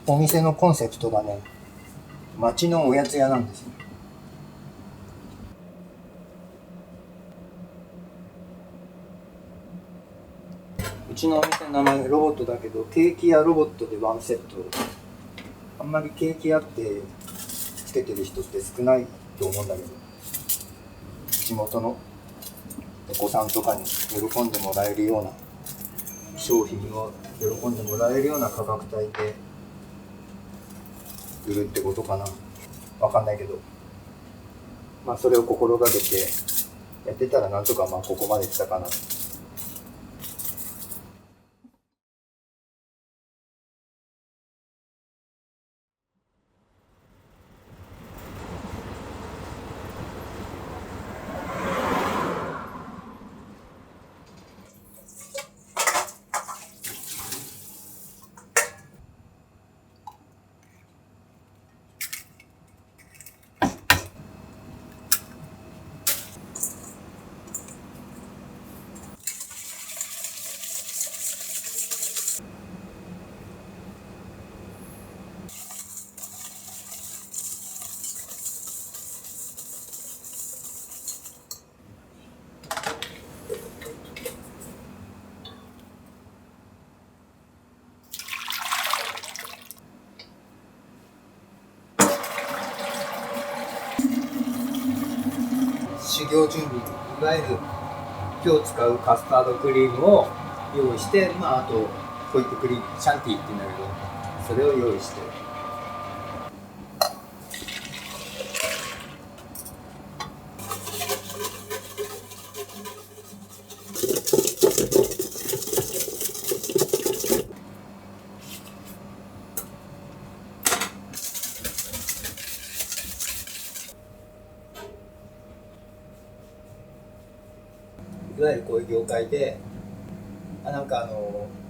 お店のコンセプトがね、町のおやつ屋なんですよ。うちのお店の名前ロボットだけど、ケーキ屋ロボットでワンセット。あんまりケーキ屋ってつけてる人って少ないと思うんだけど、地元のお子さんとかに喜んでもらえるような商品を喜んでもらえるような価格帯で売るってことかな。わかんないけど、まあそれを心がけてやってたらなんとかまあここまで来たかな。修行準備、いわゆる今日使うカスタードクリームを用意して、まああとホイップクリーム、シャンティーって言うんだけど、それを用意して。いわゆるこういう業界で、なんか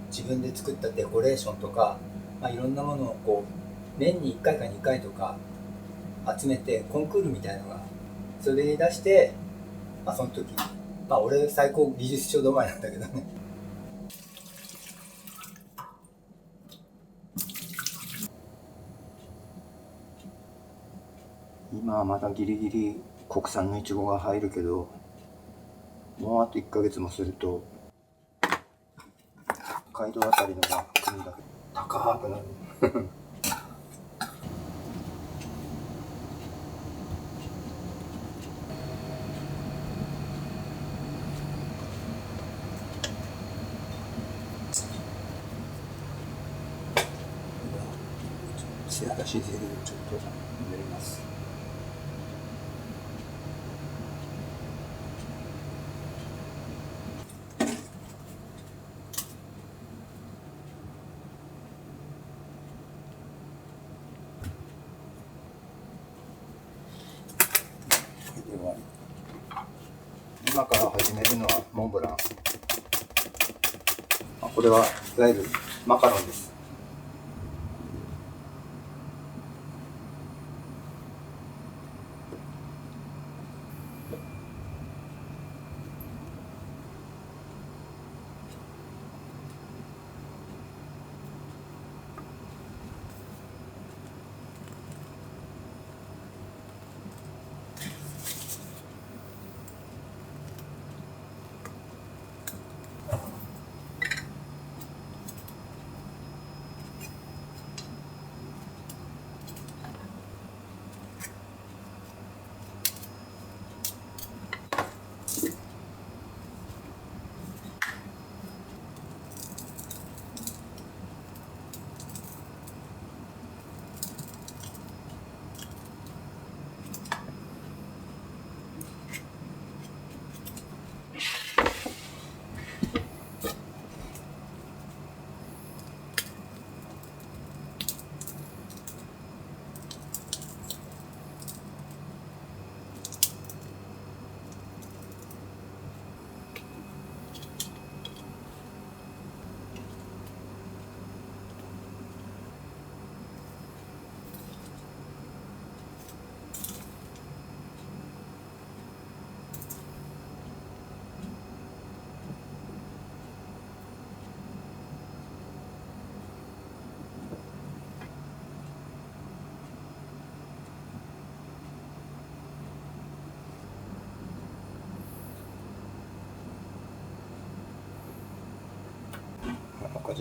自分で作ったデコレーションとか、まあ、いろんなものをこう年に1回か2回とか集めてコンクールみたいなのがそれに出して、まあ、その時、まあ俺最高技術書止まりなんだけどね。今はまだギリギリ国産のイチゴが入るけど、もうあと1ヶ月もすると北海道あたりのが来るんだけど高くなる。艶出しゼリーをちょっと塗ります。では今から始めるのはモンブラン。これはいわゆるマカロンです。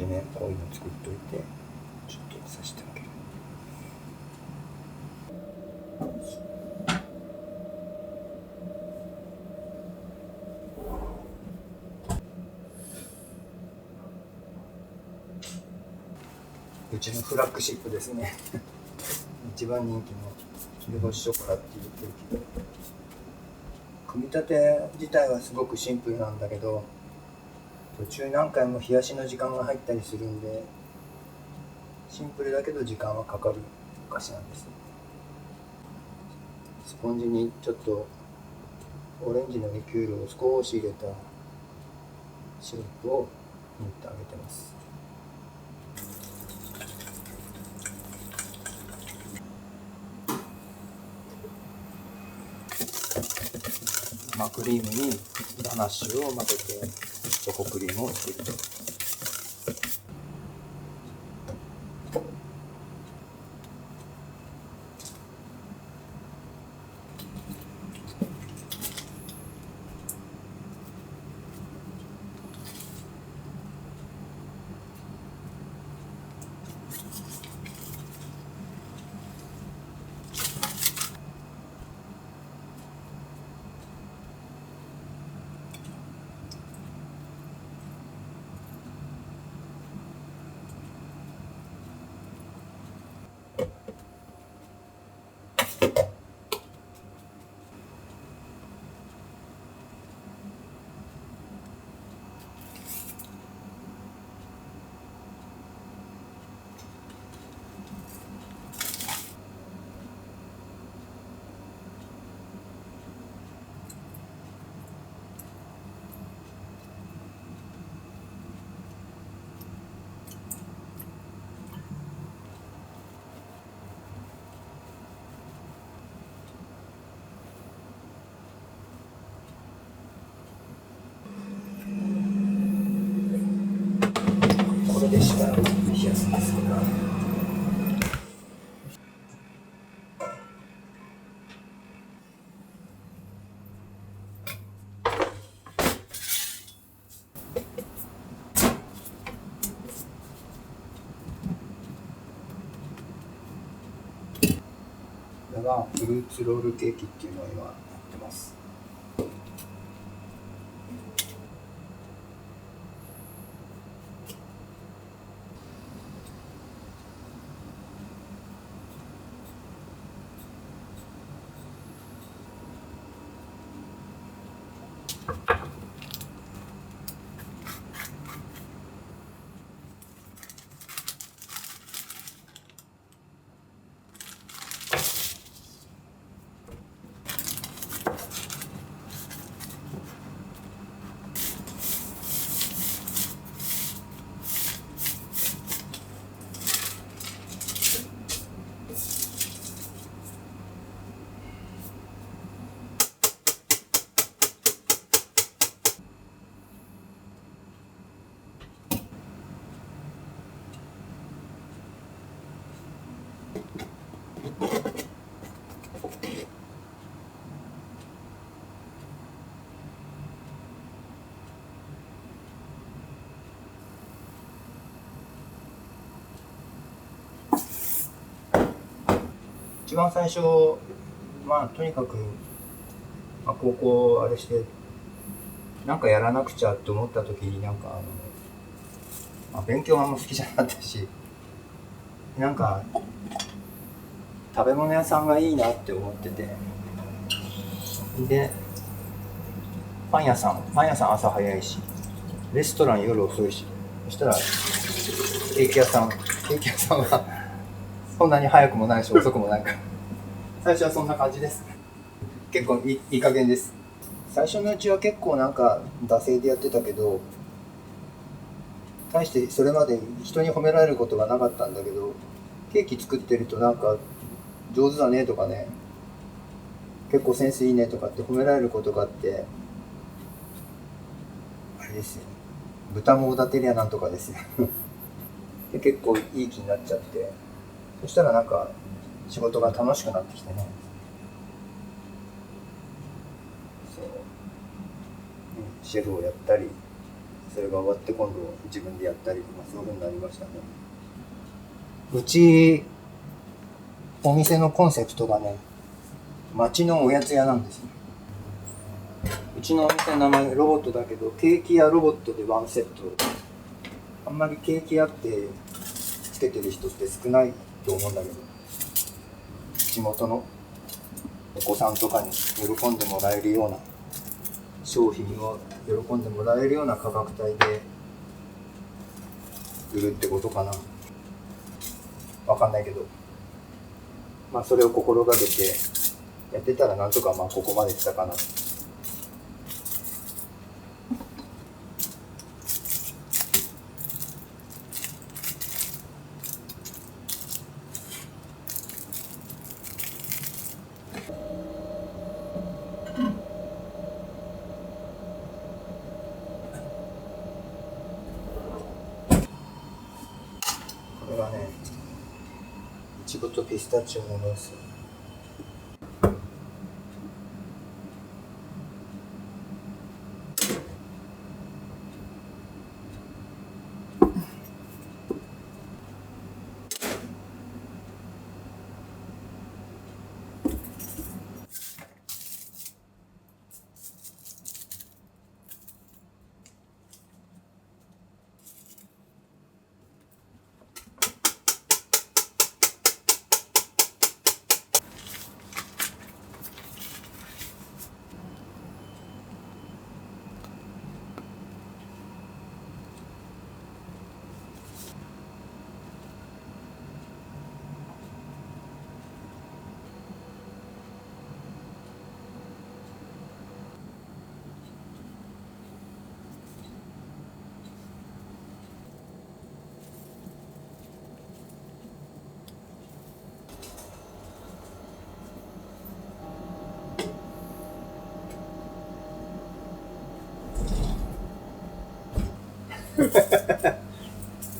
じめこういうの作っといて、ちょっとさしてあげる。うちのフラッグシップですね一番人気の切り干しショコラっていうケーキで、組み立て自体はすごくシンプルなんだけど、途中何回も冷やしの時間が入ったりするんで、シンプルだけど時間はかかるお菓子なんです。スポンジにちょっとオレンジのリキュールを少し入れたシロップを塗ってあげてます。生クリームにガナッシュを混ぜてチョコクリームを作る。これでしたら冷やすんですけど、これはフルーツロールケーキっていうのを今やってます。一番最初、とにかく、高校あれしてなんかやらなくちゃって思った時に、勉強あんま好きじゃなかったし、なんか食べ物屋さんがいいなって思ってて、でパン屋さん朝早いし、レストラン夜遅いし、そしたらケーキ屋さんはそんなに早くもないし遅くもないから、最初はそんな感じです。結構いい加減です。最初のうちは結構惰性でやってたけど、大してそれまで人に褒められることがなかったんだけど、ケーキ作ってると上手だねとかね、結構センスいいねとかって褒められることがあって、あれですよ、豚もおだてりゃなんとかですよで結構いい気になっちゃって、そしたら仕事が楽しくなってきてね、そう、シェフをやったりそれが終わって今度自分でやったりとかそういう風になりましたね。うちお店のコンセプトがね、町のおやつ屋なんですよ。うちのお店の名前ロボットだけど、ケーキ屋ロボットでワンセット。あんまりケーキ屋ってつけてる人って少ないと思うんだけど、地元のお子さんとかに喜んでもらえるような商品を喜んでもらえるような価格帯で売るってことかな。わかんないけど、まあそれを心がけてやってたらなんとかまあここまで来たかな。これはね、いちごとピスタチオのムース。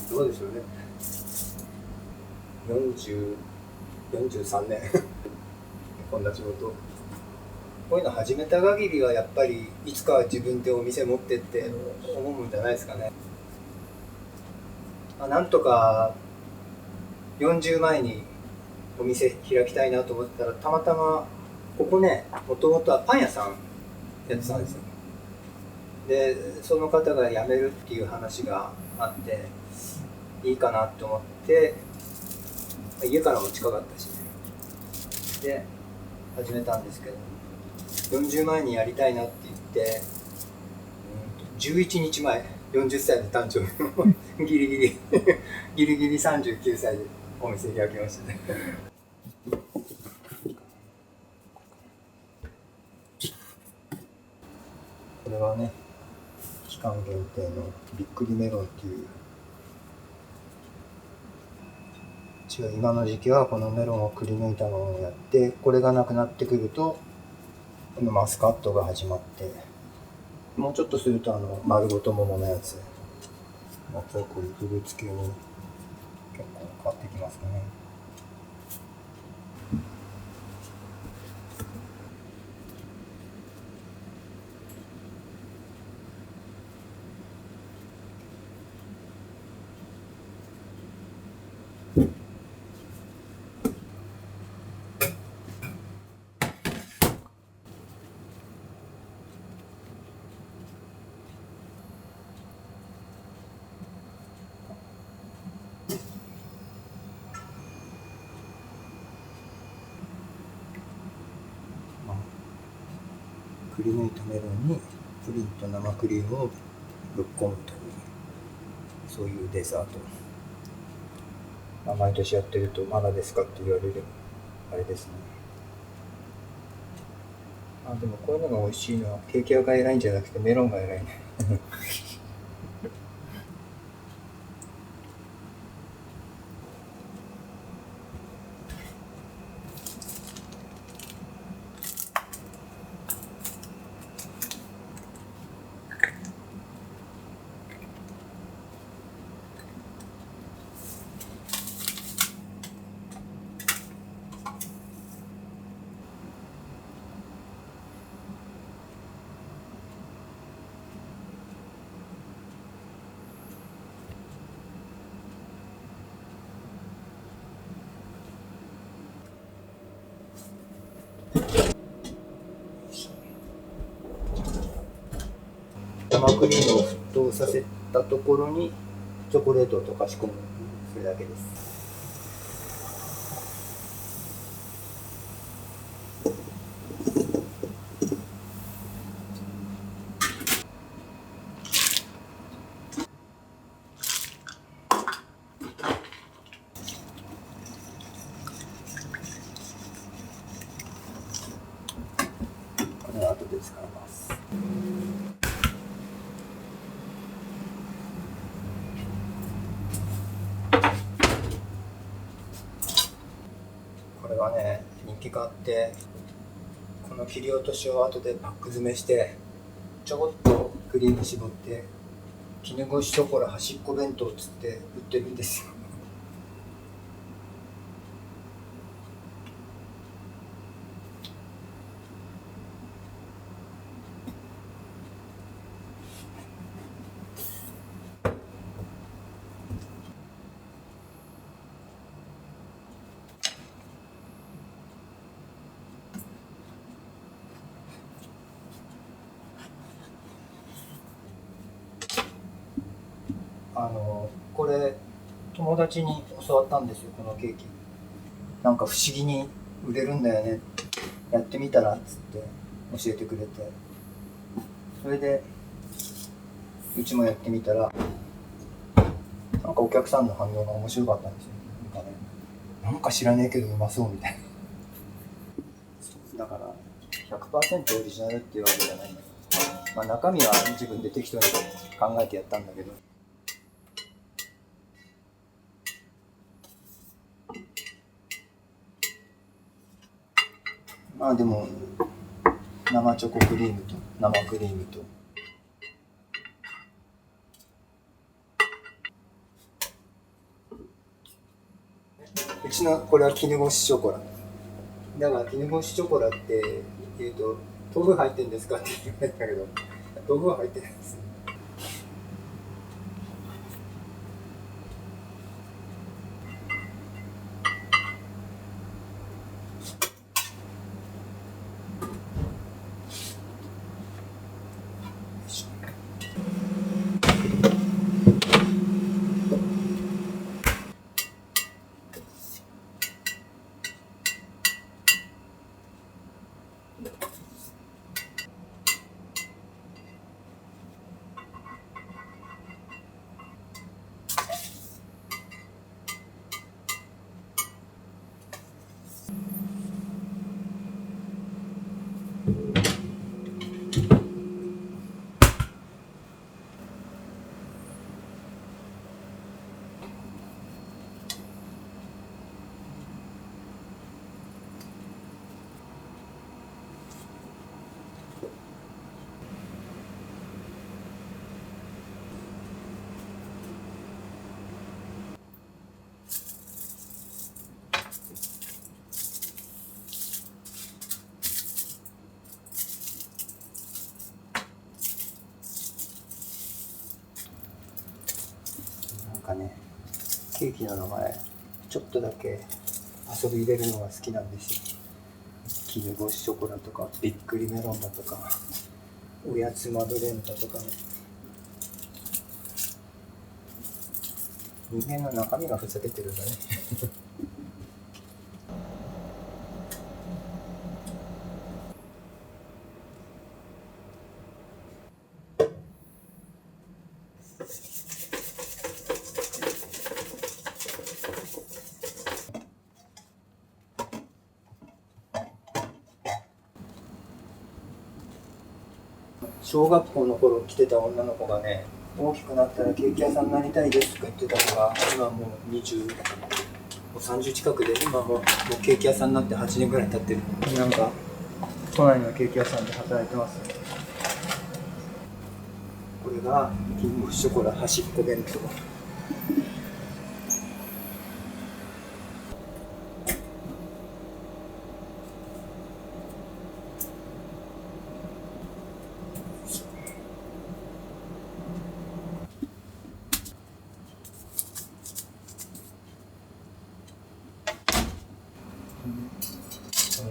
どうでしょうね。43年こんな仕事。こういうの始めた限りはやっぱりいつかは自分でお店持ってって思うんじゃないですかね。なんとか40前にお店開きたいなと思ってたら、たまたまここね、もともとはパン屋さんやってたんですよ。でその方が辞めるっていう話があって、いいかなと思って、家からも近かったしね、で始めたんですけど、40前にやりたいなって言って、11日前、40歳で誕生日ギリギリギリギリ39歳でお店開きましたねこれはね、期間限定のびっくりメロンっていう、今の時期はこのメロンをくり抜いたのをやって、これがなくなってくるとこのマスカットが始まって、もうちょっとすると丸ごと桃のやつ、夏はこういうフルーツ系に結構変わってきますかね。くり抜いたメロンにプリンと生クリームをぶっ込むという、そういうデザート。毎年やってるとまだですかって言われるあれですね。でもこういうのが美味しいのはケーキ屋が偉いんじゃなくてメロンが偉いね生クリームを沸騰させたところにチョコレートを溶かし込む、それだけです。これは後で使います。これはね、人気があって、この切り落としを後でパック詰めしてちょこっとクリーム絞って絹ごしショコラ端っこ弁当つって売ってるんですよ。これ友達に教わったんですよ、このケーキ。なんか不思議に売れるんだよね、やってみたらっつって教えてくれて、それでうちもやってみたら、なんかお客さんの反応が面白かったんですよ。なんか知らねえけどうまそうみたいな。だから100% オリジナルっていうわけじゃないんだけど、まあ、中身は自分で適当に考えてやったんだけど、まあでも生チョコクリームと生クリームとうちのこれは絹ごしショコラだから、絹ごしショコラって言うと豆腐入ってんですかって言われたけど、豆腐は入ってないです。なんかね、ケーキの名前ちょっとだけ遊び入れるのが好きなんですよ。絹ごしショコラとかびっくりメロンだとかおやつマドレーヌだとかね。人間の中身がふざけてるんだね。小学校の頃来てた女の子がね、大きくなったらケーキ屋さんになりたいですとか言ってたのが、今もう20、もう30近くで、今もうケーキ屋さんになって8年ぐらい経ってる。なんか都内のケーキ屋さんで働いてますね。これが金ごしショコラ端っこ弁当。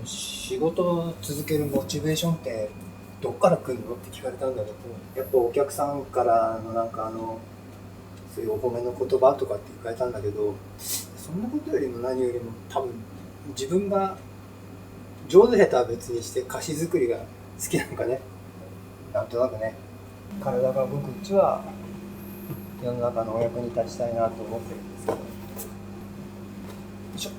仕事を続けるモチベーションってどっから来るのって聞かれたんだけど、やっぱお客さんからのそういうお褒めの言葉とかって聞かれたんだけど、そんなことよりも何よりも多分自分が上手下手は別にして歌詞作りが好きなのかね。なんとなくね、体が動くうちは世の中のお役に立ちたいなと思ってるんですけど。よいしょ。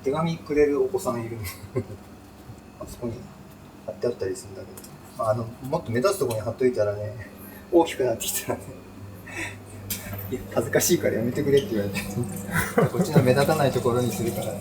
手紙くれるお子さんいるあそこに貼ってあったりするんだけど、もっと目立つところに貼っといたらね、大きくなってきたらね、いや恥ずかしいからやめてくれって言われてこっちの目立たないところにするから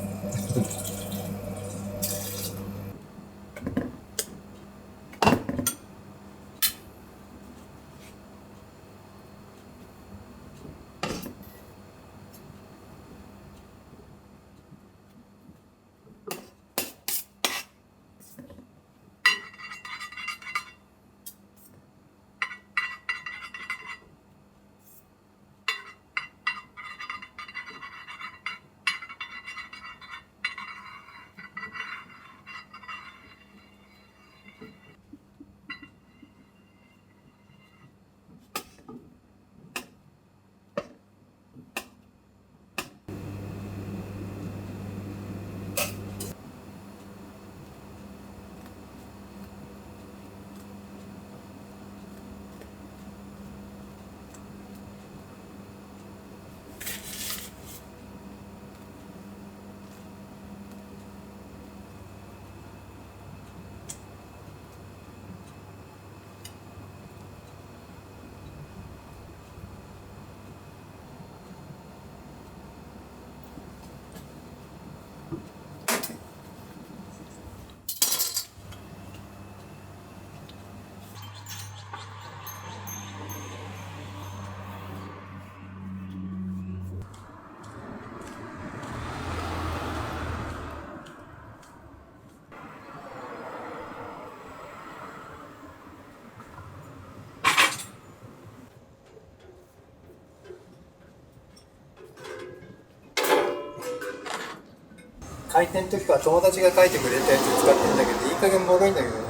開店の時から友達が書いてくれたやつ使ってるんだけど、いい加減ボロいんだけどね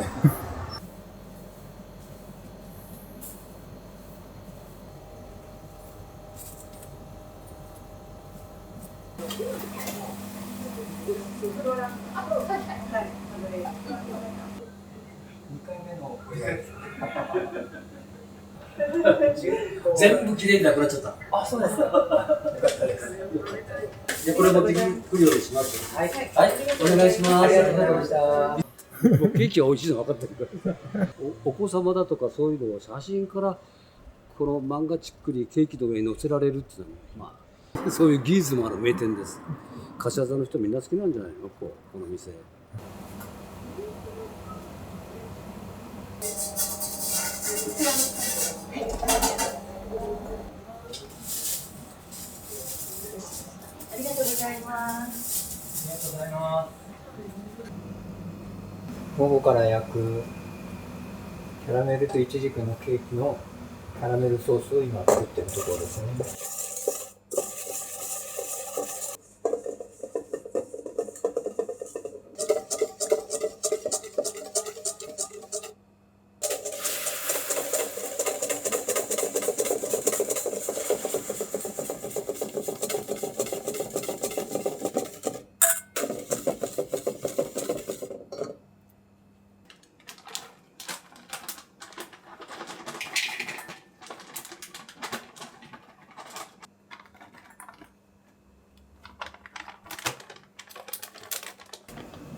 2回目のお願い全部きれいになくなっちゃった。あ、そうですか。よかったです。で、これ持ってくるようにします。はい、はい、お願いします。ありがとうございました。もうケーキは美味しいの分かってるからお子様だとかそういうのを写真からこの漫画チックにケーキの上に載せられるっていうのは、まあ、そういう技術もある名店です。柏座の人みんな好きなんじゃないのこの店。ありがとうございます。ありがとうございます。午後から焼くキャラメルとイチジクのケーキのキャラメルソースを今作ってるところですね。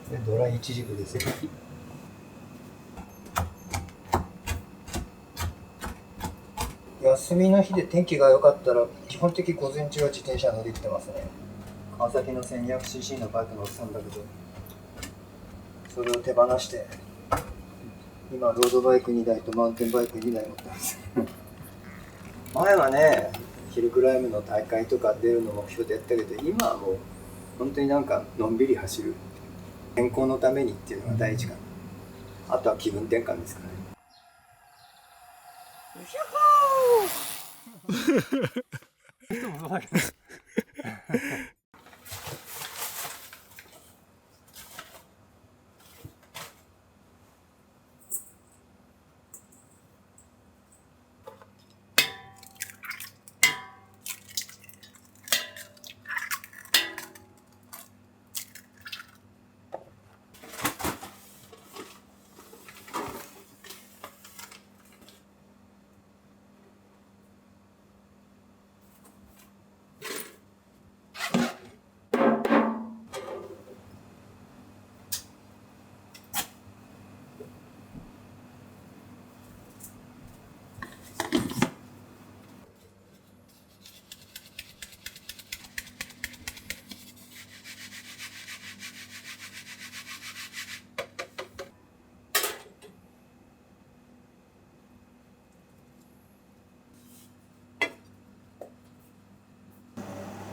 でドライイチジクですよ。休みの日で天気が良かったら基本的に午前中は自転車乗り来てますね。川崎の 1200cc のバイク乗ってたんだけど、それを手放して今ロードバイク2台とマウンテンバイク2台持ってます前はね、ヒルクライムの大会とか出るの目標でやったけど、今はもう本当にのんびり走る、健康のためにっていうのが第一かな。あとは気分転換ですかね。人もそうだけど。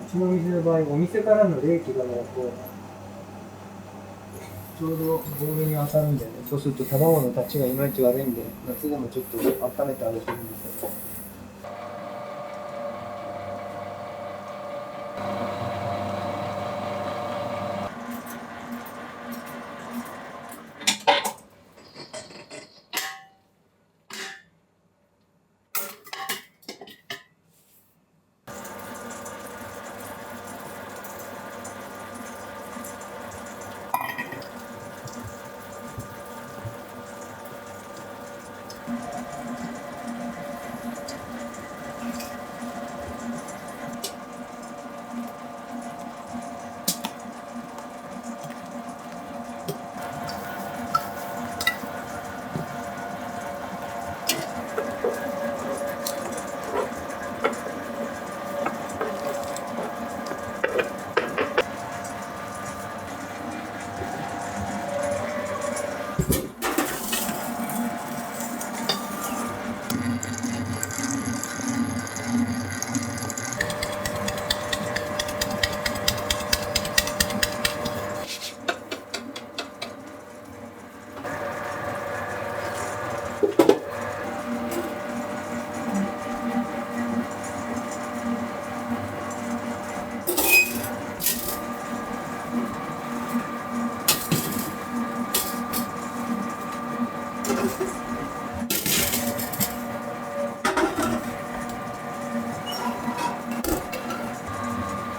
うちの水の場合、お店からの冷気がね、こう、ちょうどボールに当たるんだよね。そうすると卵の立ちがいまいち悪いんで、夏でもちょっと温めてあげてるんですよ。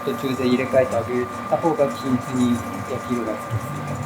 途中で入れ替えてあげた方が均一に焼き色がつきやすいかな。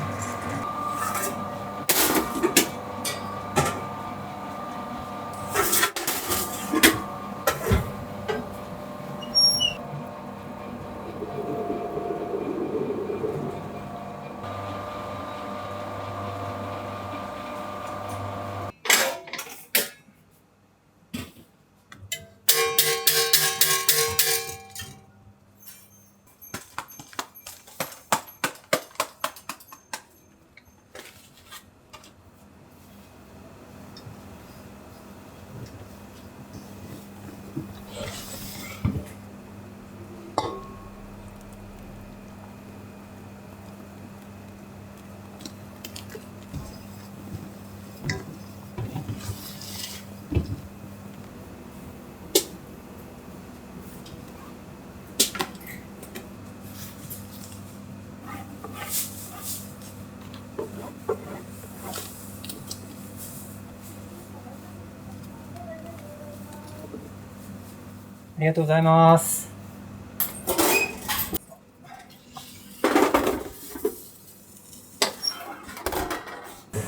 ありがとうございます。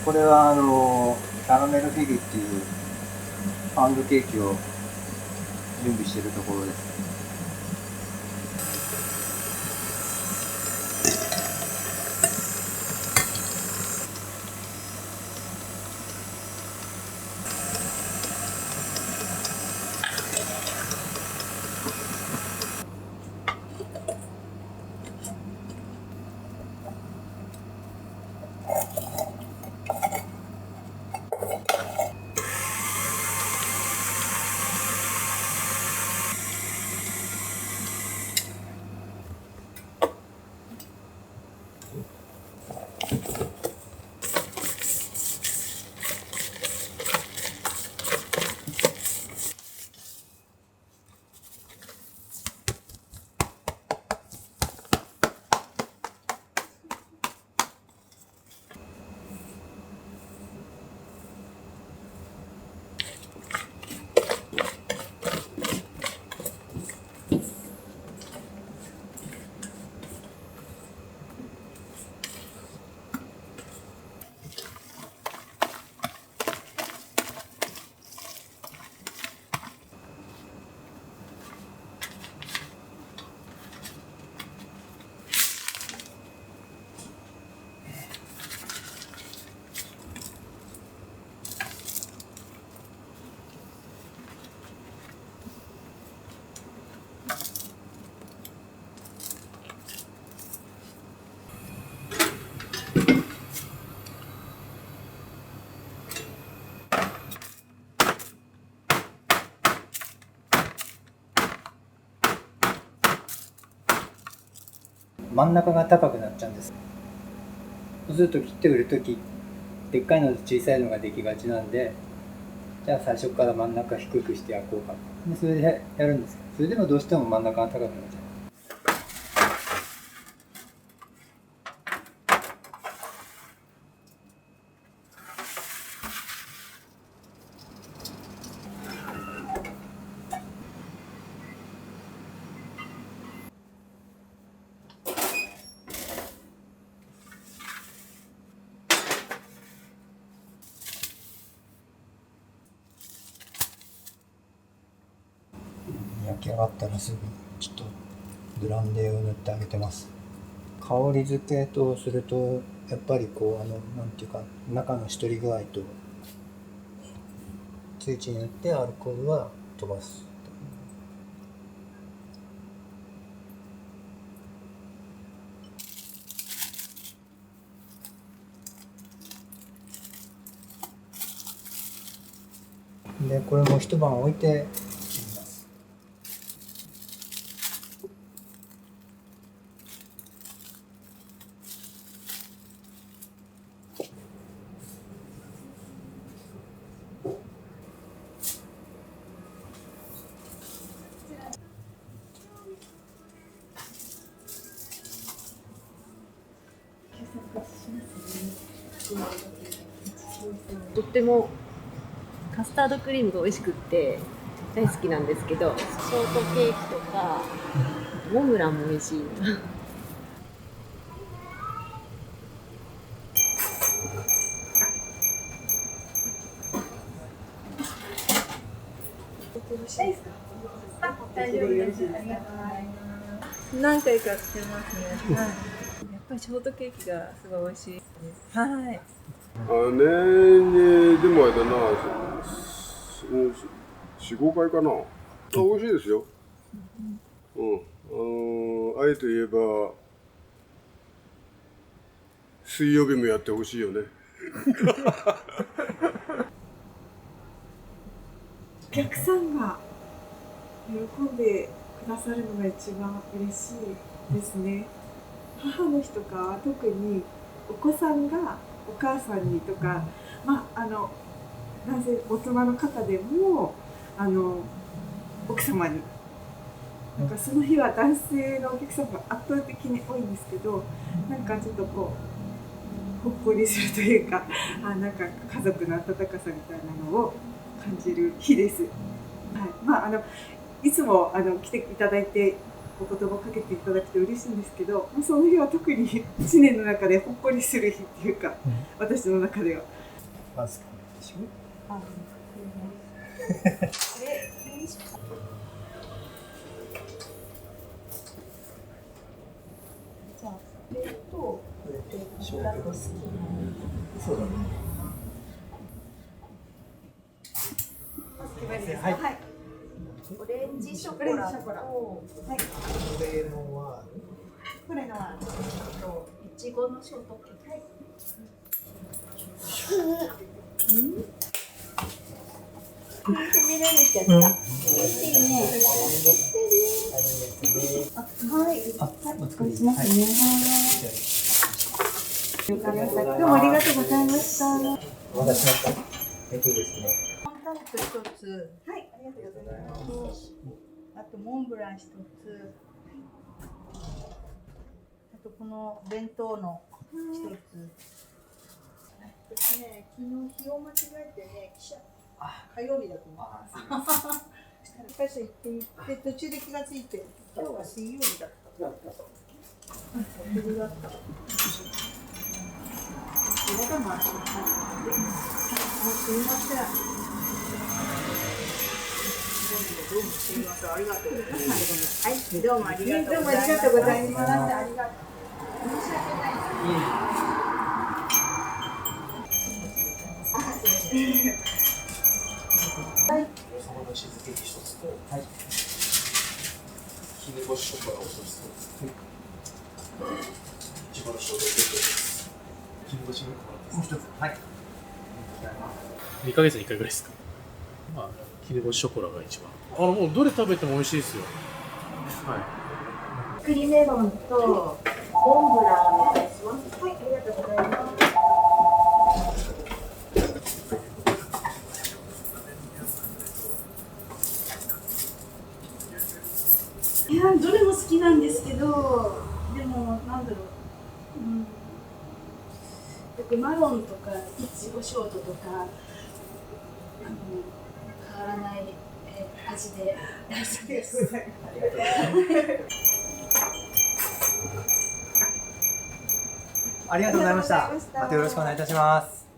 これはキャラメルフィグっていうパウンドケーキを準備しているところです。真ん中が高くなっちゃうんです。そうすると切って売るときでっかいのと小さいのができがちなんで、じゃあ最初から真ん中低くして焼こうかで、それでやるんです。それでもどうしても真ん中が高くなっちゃう。焼き上がったらすぐちょっとブランデーを塗ってあげてます。香り付けとするとやっぱりこうなんていうか中のしとり具合とついちに塗ってアルコールは飛ばす。でこれも一晩置いて切ります。とってもカスタードクリームが美味しくって大好きなんですけど、ショートケーキとかモンブランも美味しいな。大丈夫です。ありがとうございます。何回かしてますね。はい。やっぱりショートケーキがすごい美味しいです。はい。年にでもあれだな、4、5回かな。美味しいですよ。あえて言えば水曜日もやってほしいよね。お客さんが喜んでくださるのが一番嬉しいですね。母の日とかは特にお子さんがお母さんにとか、男性大人の方でも奥様になんかその日は男性のお客様が圧倒的に多いんですけど、なんかちょっとこうほっこりするというか、なんか家族の温かさみたいなのを感じる日です。はい、いつも来ていただいてお言葉をかけていただくと嬉しいんですけど、その日は特に1年の中でほっこりする日っていうか、私の中では。まずこれでしょ。じゃあそれとだと好きなそうだね。はい。はい。オレンジショコラと、はい。これのはこれのはいちごのショートケーキ。はい。くびれちゃった。美味しいね。はい。お作りしますね。はい。どうもありがとうございました。お待たせしました。ですね。タルト一つ、はい、ありがとうございます。あとモンブラン一つ、あとこの弁当の一つ。私ね、昨日日を間違えてね、火曜日だと思った。会社行ってみて、途中で気がついて、今日は水曜日だった。お昼だった。それがまあ、すみません。どうもすみません。ありがとうございます。はい、どうもありがとうございます。ありがとうございます。ありがとう。申し訳ないです。はい。そばのチーズケーキ一つと、はい。絹ごしショコラを一つと、はい。いちごのショートケーキです。絹ごしミルクもらってもう一つ、はい。2ヶ月に1回ぐらいですか。まあ、絹ごしショコラが一番。もうどれ食べても美味しいですよ。はい。栗メロンとモンブランお願いします。はい、ありがとうございます。いやどれも好きなんですけど、でもなんだろう、よくマロンとかいちごショートとか変わらない、味で大好きです。ありがとうございました。ありがとうございました。またよろしくお願いいたします。